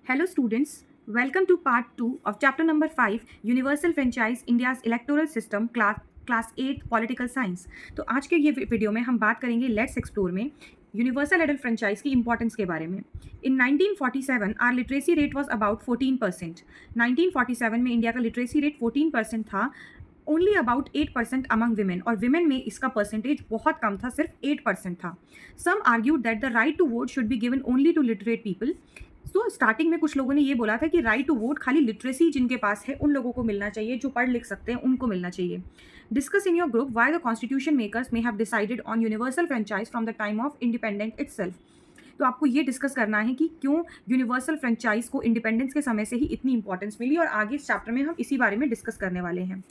Hello students, welcome to part 2 of chapter number 5 Universal Franchise India's Electoral System class 8 Political Science। तो आज के ये video में हम बात करेंगे लेट्स एक्सप्लोर में यूनिवर्सल एडल्ट फ्रेंचाइज की इंपॉर्टेंस के बारे में। In 1947 our literacy rate was about 14%। 1947 में इंडिया का लिटरेसी रेट 14% था, ओनली अबाउट 8% अमंग विमेन, और विमेन में इसका परसेंटेज बहुत कम था, सिर्फ 8% था। Some argued that the right to vote should be given only to literate people. तो स्टार्टिंग में कुछ लोगों ने ये बोला था कि राइट टू वोट खाली लिटरेसी जिनके पास है उन लोगों को मिलना चाहिए, जो पढ़ लिख सकते हैं उनको मिलना चाहिए। Discuss in your group why the constitution makers may have decided on universal franchise from the time of independent itself. तो आपको ये डिस्कस करना है कि क्यों यूनिवर्सल फ्रेंचाइज को इंडिपेंडेंस के समय से ही इतनी इंपॉर्टेंस मिली, और आगे इस चैप्टर में हम इसी बारे में डिस्कस करने वाले हैं।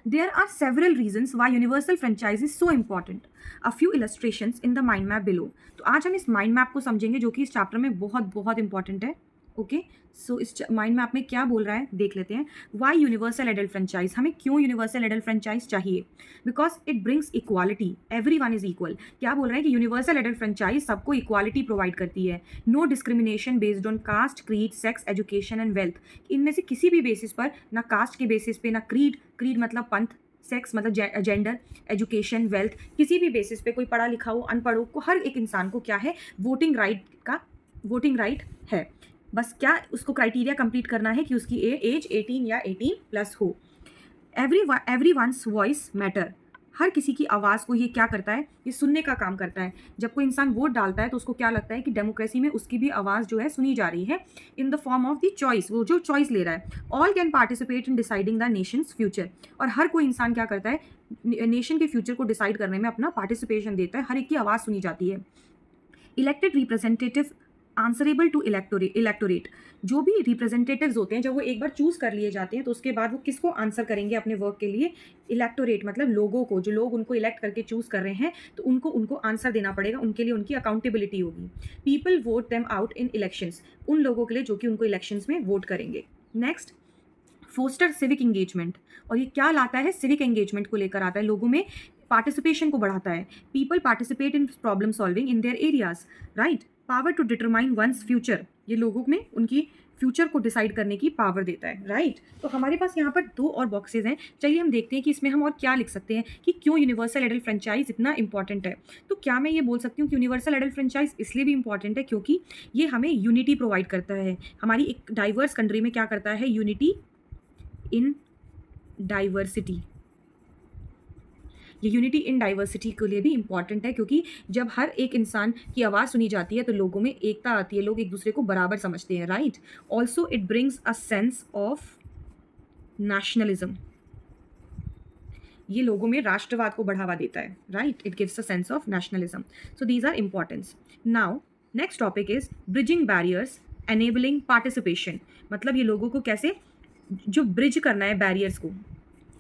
There are several reasons why universal franchise is so important. A few illustrations in the mind map below. तो आज हम इस माइंड मैप को समझेंगे जो कि इस चैप्टर में बहुत बहुत इंपॉर्टेंट है। ओके, सो इस माइंड मैप में क्या बोल रहा है देख लेते हैं। वाई यूनिवर्सल एडल्ट फ्रेंचाइज, हमें क्यों यूनिवर्सल एडल्ट फ्रेंचाइज चाहिए? Because it brings equality, everyone is equal. क्या बोल रहा है कि यूनिवर्सल एडल्ट फ्रेंचाइज सबको इक्वालिटी प्रोवाइड करती है। No discrimination based on caste, creed, sex, education and wealth. इनमें से किसी भी बेसिस पर, ना कास्ट के बेसिस पे, ना क्रीड मतलब पंथ, सेक्स मतलब जेंडर, एजुकेशन, वेल्थ, किसी भी बेसिस पे कोई पढ़ा लिखा हो अनपढ़ हो, को हर एक इंसान को क्या है, वोटिंग राइट है। बस क्या उसको क्राइटेरिया कंप्लीट करना है कि उसकी एज 18 या 18+ हो। एवरी वंस वॉइस मैटर, हर किसी की आवाज़ को ये क्या करता है, ये सुनने का काम करता है। जब कोई इंसान वोट डालता है तो उसको क्या लगता है कि डेमोक्रेसी में उसकी भी आवाज़ जो है सुनी जा रही है, in the form of the choice, वो जो चॉइस ले रहा है। All can participate in deciding the Nations future, और हर कोई इंसान क्या करता है, नेशन के फ्यूचर को डिसाइड करने में अपना पार्टिसिपेशन देता है, हर एक की आवाज़ सुनी जाती है। Elected representative answerable to electorate, जो भी रिप्रेजेंटेटिव्स होते हैं जब वो एक बार चूज कर लिए जाते हैं तो उसके बाद वो किसको आंसर करेंगे अपने वर्क के लिए? इलेक्टोरेट मतलब लोगों को, जो लोग उनको इलेक्ट करके चूज कर रहे हैं तो उनको आंसर देना पड़ेगा, उनके लिए उनकी अकाउंटेबिलिटी होगी। People vote them out in elections, उन लोगों के लिए जो कि उनको इलेक्शंस में वोट करेंगे। नेक्स्ट, फोस्टर सिविक एंगेजमेंट, और ये क्या लाता है? सिविक एंगेजमेंट को लेकर आता है, लोगों में पार्टिसिपेशन को बढ़ाता है। People participate in problem solving in their areas, right. Power to determine one's future, ये लोगों में उनकी फ्यूचर को डिसाइड करने की पावर देता है, राइट। तो हमारे पास यहाँ पर 2 और बॉक्सेज हैं, चलिए हम देखते हैं कि इसमें हम और क्या लिख सकते हैं कि क्यों यूनिवर्सल एडल्ट फ्रेंचाइज इतना इंपॉर्टेंट है। तो क्या मैं ये बोल सकती हूँ कि यूनिवर्सल एडल्ट फ्रेंचाइज इसलिए भी इंपॉर्टेंट है क्योंकि ये हमें यूनिटी प्रोवाइड करता है। हमारी एक डाइवर्स कंट्री में क्या करता है? Unity in diversity. ये यूनिटी इन डाइवर्सिटी के लिए भी इंपॉर्टेंट है, क्योंकि जब हर एक इंसान की आवाज़ सुनी जाती है तो लोगों में एकता आती है, लोग एक दूसरे को बराबर समझते हैं, right. Also it brings a sense of nationalism, ये लोगों में राष्ट्रवाद को बढ़ावा देता है, right. It gives a sense of nationalism. So these are importance. Now next topic is bridging barriers enabling participation, मतलब ये लोगों को कैसे जो ब्रिज करना है बैरियर्स को,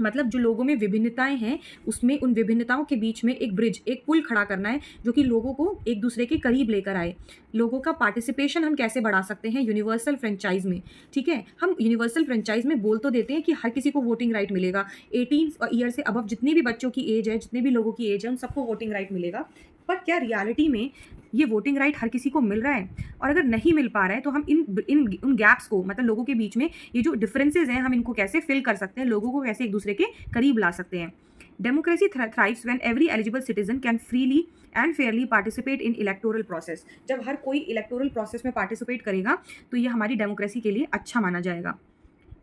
मतलब जो लोगों में विभिन्नताएं हैं उसमें उन विभिन्नताओं के बीच में एक ब्रिज, एक पुल खड़ा करना है जो कि लोगों को एक दूसरे के करीब लेकर आए। लोगों का पार्टिसिपेशन हम कैसे बढ़ा सकते हैं? यूनिवर्सल फ्रेंचाइज में, ठीक है। हम यूनिवर्सल फ्रेंचाइज में बोल तो देते हैं कि हर किसी को वोटिंग राइट मिलेगा, 18 ईयर से अबव जितनी भी बच्चों की एज है, जितने भी लोगों की एज है, उन सबको वोटिंग राइट मिलेगा। पर क्या रियलिटी में ये वोटिंग राइट हर किसी को मिल रहा है? और अगर नहीं मिल पा रहा है तो हम इन उन गैप्स को, मतलब लोगों के बीच में ये जो डिफरेंसेस हैं, हम इनको कैसे फिल कर सकते हैं, लोगों को कैसे एक दूसरे के करीब ला सकते हैं। Democracy thrives when every eligible citizen can freely and Fairlie participate in electoral process. जब हर कोई इलेक्टोरल प्रोसेस में पार्टिसिपेट करेगा तो ये हमारी डेमोक्रेसी के लिए अच्छा माना जाएगा।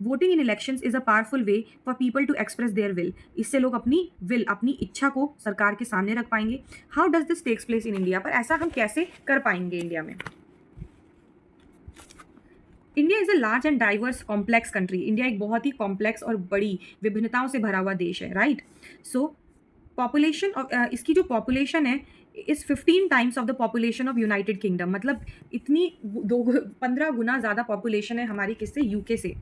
Voting in elections is a powerful way for people to express their will, इससे लोग अपनी विल, अपनी इच्छा को सरकार के सामने रख पाएंगे। How does this takes place in India, पर ऐसा हम कैसे कर पाएंगे इंडिया में? India is a large and diverse complex country, India एक बहुत ही कॉम्प्लेक्स और बड़ी विभिन्नताओं से भरा हुआ देश है, राइट। सो पॉपुलेशन ऑफ इसकी जो पॉपुलेशन है is 15 times of the population of United kingdom, मतलब इतनी 15 गुना ज़्यादा पॉपुलेशन है हमारी किससे? यूके से।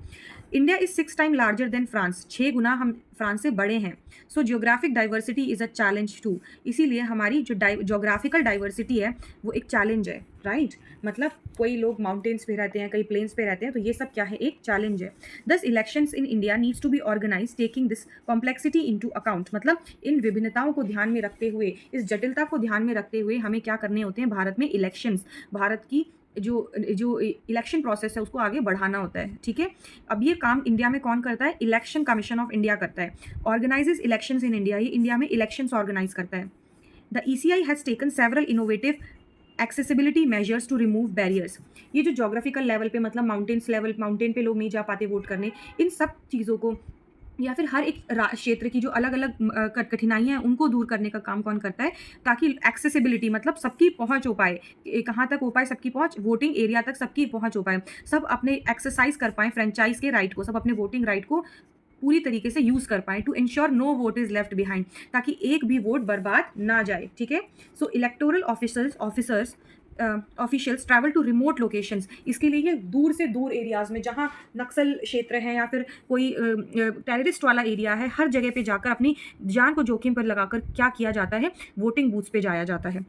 India is 6 time larger than France, 6 गुना हम फ्रांस से बड़े हैं। So geographic diversity is a challenge too, इसीलिए हमारी जो जोग्राफिकल डाइवर्सिटी है वो एक चैलेंज है, राइट। मतलब कोई लोग माउंटेन्स पे रहते हैं, कई प्लेन्स पे रहते हैं, तो ये सब क्या है? एक चैलेंज है। Thus elections in India needs to be organise taking this complexity into account, मतलब इन विभिन्नताओं को ध्यान में रखते हुए, इस जटिलता को ध्यान में रखते हुए हमें क्या करने होते हैं? भारत में इलेक्शंस, भारत की जो जो इलेक्शन प्रोसेस है उसको आगे बढ़ाना होता है, ठीक है। अब ये काम इंडिया में कौन करता है? इलेक्शन कमीशन ऑफ इंडिया करता है, ऑर्गेनाइजेज इलेक्शंस इन इंडिया, ये इंडिया में इलेक्शंस ऑर्गेनाइज करता है। The ECI has taken several innovative accessibility measures to remove barriers. ये जो जोग्राफिकल लेवल पे, मतलब माउंटेन्स लेवल, माउंटेन पे लोग नहीं जा पाते वोट करने, इन सब चीज़ों को या फिर हर एक क्षेत्र की जो अलग अलग कठिनाइयाँ हैं उनको दूर करने का काम कौन करता है, ताकि एक्सेसिबिलिटी मतलब सबकी पहुंच हो पाए। कहाँ तक हो पाए सबकी पहुंच? वोटिंग एरिया तक सबकी पहुंच हो पाए, सब अपने एक्सरसाइज कर पाएँ फ्रेंचाइज के राइट को, सब अपने वोटिंग राइट को पूरी तरीके से यूज़ कर पाएँ, to ensure no vote is left behind, ताकि एक भी वोट बर्बाद ना जाए, ठीक है। So electoral officials travel to remote locations, इसके लिए ये दूर से दूर एरियाज़ में जहाँ नक्सल क्षेत्र हैं या फिर कोई टेररिस्ट वाला एरिया है, हर जगह पे जाकर अपनी जान को जोखिम पर लगाकर क्या किया जाता है? वोटिंग बूथ्स पे जाया जाता है।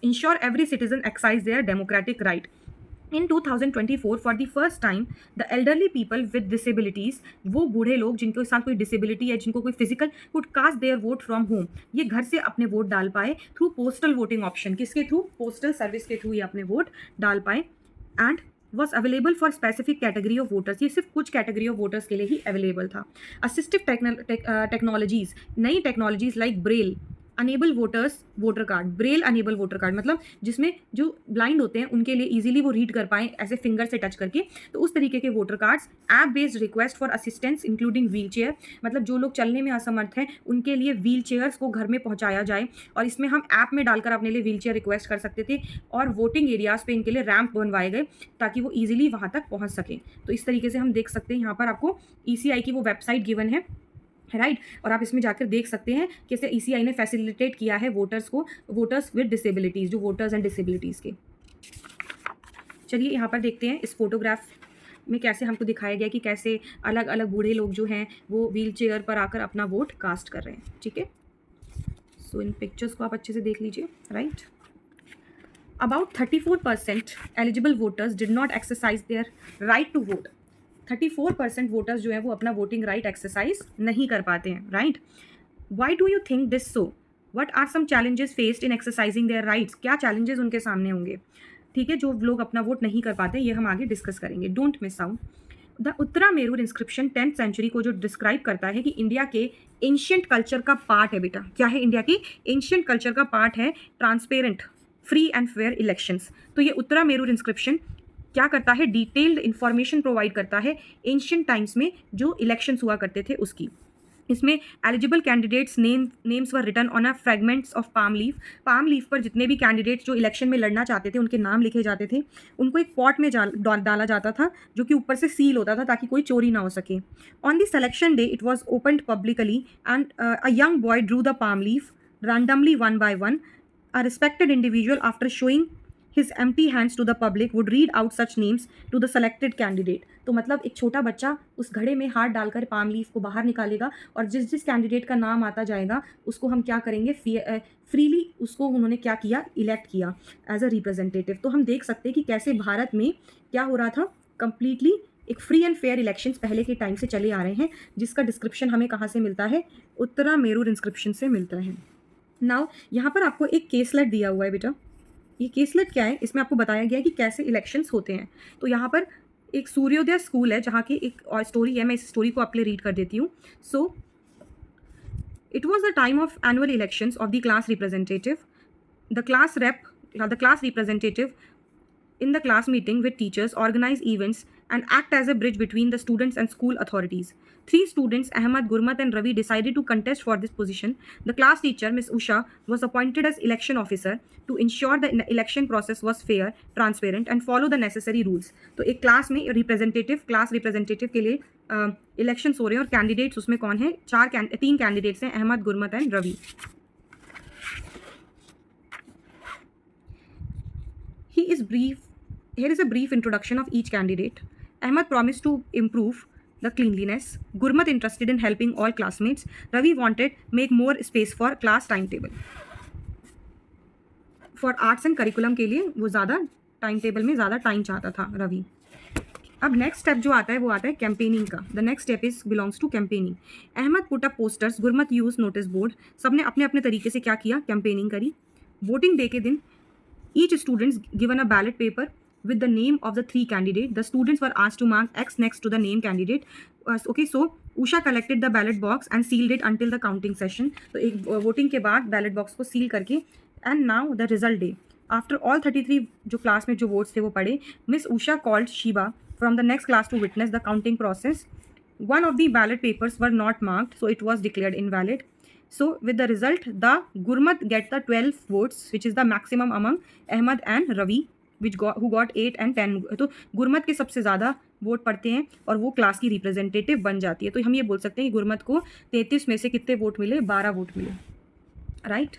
Ensure every citizen exercise their democratic right. In 2024 for the first time the elderly people with disabilities, वो बूढ़े लोग जिनके साथ कोई डिसेबिलिटी है, जिनको कोई physical, could cast their vote from home, ये घर से अपने वोट डाल पाए थ्रू पोस्टल वोटिंग ऑप्शन। किसके थ्रू? पोस्टल सर्विस के थ्रू ये अपने वोट डाल पाए। And was available for specific category of voters, ये सिर्फ कुछ कैटेगरी ऑफ वोटर्स के लिए ही अवेलेबल था। असिस्टिव टेक्नोलॉजीज, नई technologies like Braille enable voters voter card, Braille enable voter card मतलब जिसमें जो ब्लाइंड होते हैं उनके लिए इजीली वो रीड कर पाएँ ऐसे फिंगर से टच करके, तो उस तरीके के voter cards. App based request for assistance including wheel chair, मतलब जो लोग चलने में असमर्थ हैं उनके लिए व्हील चेयर्स को घर में पहुंचाया जाए, और इसमें हम ऐप में डालकर अपने लिए व्हील चेयर रिक्वेस्ट कर सकते थे, और वोटिंग एरियाज़ पे इनके लिए रैंप बनवाए गए ताकि वो ईजिली वहाँ तक पहुँच सकें। तो इस तरीके से हम देख सकते हैं, यहाँ पर आपको ECI की वो वेबसाइट गिवन है, राइट, और आप इसमें जाकर देख सकते हैं कैसे ECI ने फैसिलिटेट किया है वोटर्स को, वोटर्स विद डिसेबिलिटीज़, जो वोटर्स एंड डिसेबिलिटीज़ के। चलिए यहाँ पर देखते हैं इस फोटोग्राफ में कैसे हमको दिखाया गया कि कैसे अलग अलग बूढ़े लोग जो हैं वो व्हील चेयर पर आकर अपना वोट कास्ट कर रहे हैं, ठीक है। सो इन पिक्चर्स को आप अच्छे से देख लीजिए, right. About 34% eligible voters did not exercise their right to vote. 34% voters जो है वो अपना वोटिंग राइट एक्सरसाइज नहीं कर पाते हैं, right. Why do you think this so? What are some challenges faced in exercising their rights? क्या challenges उनके सामने होंगे, ठीक है, जो लोग अपना वोट नहीं कर पाते, ये हम आगे डिस्कस करेंगे। Don't miss out. The Uttaramerur inscription 10th century को जो डिस्क्राइब करता है कि इंडिया के एंशियंट कल्चर का पार्ट है। बेटा क्या है? इंडिया की एंशियंट कल्चर का पार्ट है transparent, free and fair elections. तो ये उत्तरा मेरूर इंस्क्रिप्शन क्या करता है? डिटेल्ड इंफॉर्मेशन प्रोवाइड करता है एंशियंट टाइम्स में जो इलेक्शंस हुआ करते थे उसकी। इसमें eligible candidates names were written on a fragments of palm leaf पर जितने भी कैंडिडेट्स जो इलेक्शन में लड़ना चाहते थे उनके नाम लिखे जाते थे, उनको एक पॉट में डाला जाता था जो कि ऊपर से सील होता था ताकि कोई चोरी ना हो सके। On the selection day it was opened publicly and a young boy Drew the palm leaf randomly one by one. A respected individual, after showing his empty hands to the public, would read out such names to the selected candidate. तो मतलब एक छोटा बच्चा उस घड़े में हाथ डालकर पाम लीफ को बाहर निकालेगा और जिस जिस कैंडिडेट का नाम आता जाएगा उसको हम क्या करेंगे? फ्रीली उसको उन्होंने क्या किया? इलेक्ट किया एज अ रिप्रेजेंटेटिव। तो हम देख सकते हैं कि कैसे भारत में क्या हो रहा था, कंप्लीटली एक फ्री एंड फेयर इलेक्शंस पहले के टाइम से चले आ रहे हैं, जिसका डिस्क्रिप्शन हमें कहाँ से मिलता है? उत्तरा मेरूर इंस्क्रिप्शन से मिलता है। नाउ यहाँ पर आपको एक केसलेट दिया हुआ है बेटा। ये केसलेट क्या है? इसमें आपको बताया गया है कि कैसे इलेक्शंस होते हैं। तो यहाँ पर एक सूर्योदय स्कूल है जहाँ की एक और स्टोरी है, मैं इस स्टोरी को आपके लिए रीड कर देती हूँ। So it was the time of annual elections of the class representative, the class representative in the class meeting with teachers, organize events and act as a bridge between the students and school authorities. 3 students, Ahmad, Gurmat and Ravi, decided to contest for this position. The class teacher, Miss Usha, was appointed as election officer to ensure the election process was fair, transparent and follow the necessary rules. तो एक class में class representative के लिए elections हो रहे हैं और candidates उसमें कौन है? 3 कैंडिडेट्स हैं, Ahmed, Gurmat and Ravi. Here is a brief introduction of each candidate. Ahmad promised to improve the cleanliness. Gurmat interested in helping all classmates. Ravi wanted make more space for class timetable. For arts and curriculum के लिए वो ज़्यादा time table में ज़्यादा time चाहता था रवि। अब next step जो आता है वो आता है कैंपेनिंग का। The next step is belongs to campaigning. Ahmed put up posters, Gurmat use notice board. सबने अपने अपने तरीके से क्या किया? कैंपेनिंग करी। वोटिंग डे के दिन each students given a ballot paper with the name of the three candidates. The students were asked to mark X next to the name candidate. Okay, so Usha collected the ballot box and sealed it until the counting session. तो एक voting के बाद ballot box को seal करके, and now the result day, after all 33 जो class में जो votes थे वो पड़े, miss Usha called Shiva from the next class to witness the counting process. One of the ballot papers were not marked, so it was declared invalid. So with the result, the Gurmat get the 12 votes, which is the maximum among Ahmad and Ravi, who got 8 and 10. तो गुरमत के सबसे ज़्यादा vote पड़ते हैं और वो class की representative बन जाती है. तो हम ये बोल सकते हैं कि गुरमत को 33 में से कितने वोट मिले? 12 वोट मिले, राइट.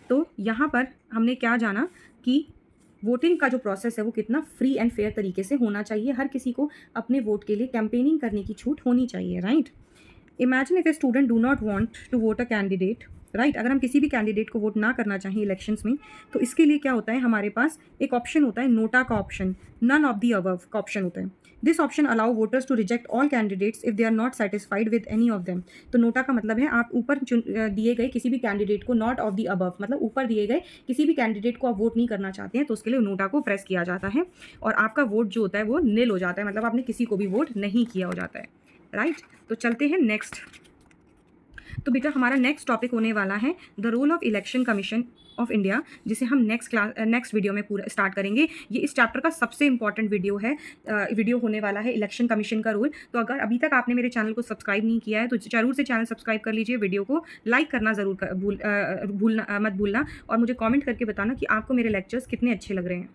तो यहाँ पर हमने क्या जाना कि वोटिंग का जो प्रोसेस है वो कितना फ्री एंड फेयर तरीके से होना चाहिए. हर किसी को अपने वोट के लिए कैंपेनिंग करने की छूट होनी चाहिए, right. Imagine if a student do not want to vote a candidate, right. अगर हम किसी भी कैंडिडेट को वोट ना करना चाहें इलेक्शंस में, तो इसके लिए क्या होता है, हमारे पास एक ऑप्शन होता है, नोटा का option, none of the above का ऑप्शन होता है. This option allow voters to reject all candidates if they are not satisfied with any of them. तो नोटा का मतलब है आप ऊपर दिए गए किसी भी कैंडिडेट को, नॉट ऑफ द अबव मतलब ऊपर दिए गए किसी भी कैंडिडेट को आप वोट नहीं करना चाहते हैं, तो उसके लिए नोटा को प्रेस किया जाता है और आपका वोट जो होता है वो निल हो जाता है, मतलब आपने किसी को भी वोट नहीं किया हो जाता है, राइट. तो चलते हैं नेक्स्ट. तो बेटा हमारा नेक्स्ट टॉपिक होने वाला है the role of election commission of India, जिसे हम नेक्स्ट वीडियो में पूरा स्टार्ट करेंगे. ये इस चैप्टर का सबसे इंपॉर्टेंट वीडियो होने वाला है, इलेक्शन कमीशन का रोल. तो अगर अभी तक आपने मेरे चैनल को सब्सक्राइब नहीं किया है तो जरूर से चैनल सब्सक्राइब कर लीजिए, वीडियो को लाइक करना मत भूलना और मुझे कॉमेंट करके बताना कि आपको मेरे लेक्चर्स कितने अच्छे लग रहे हैं.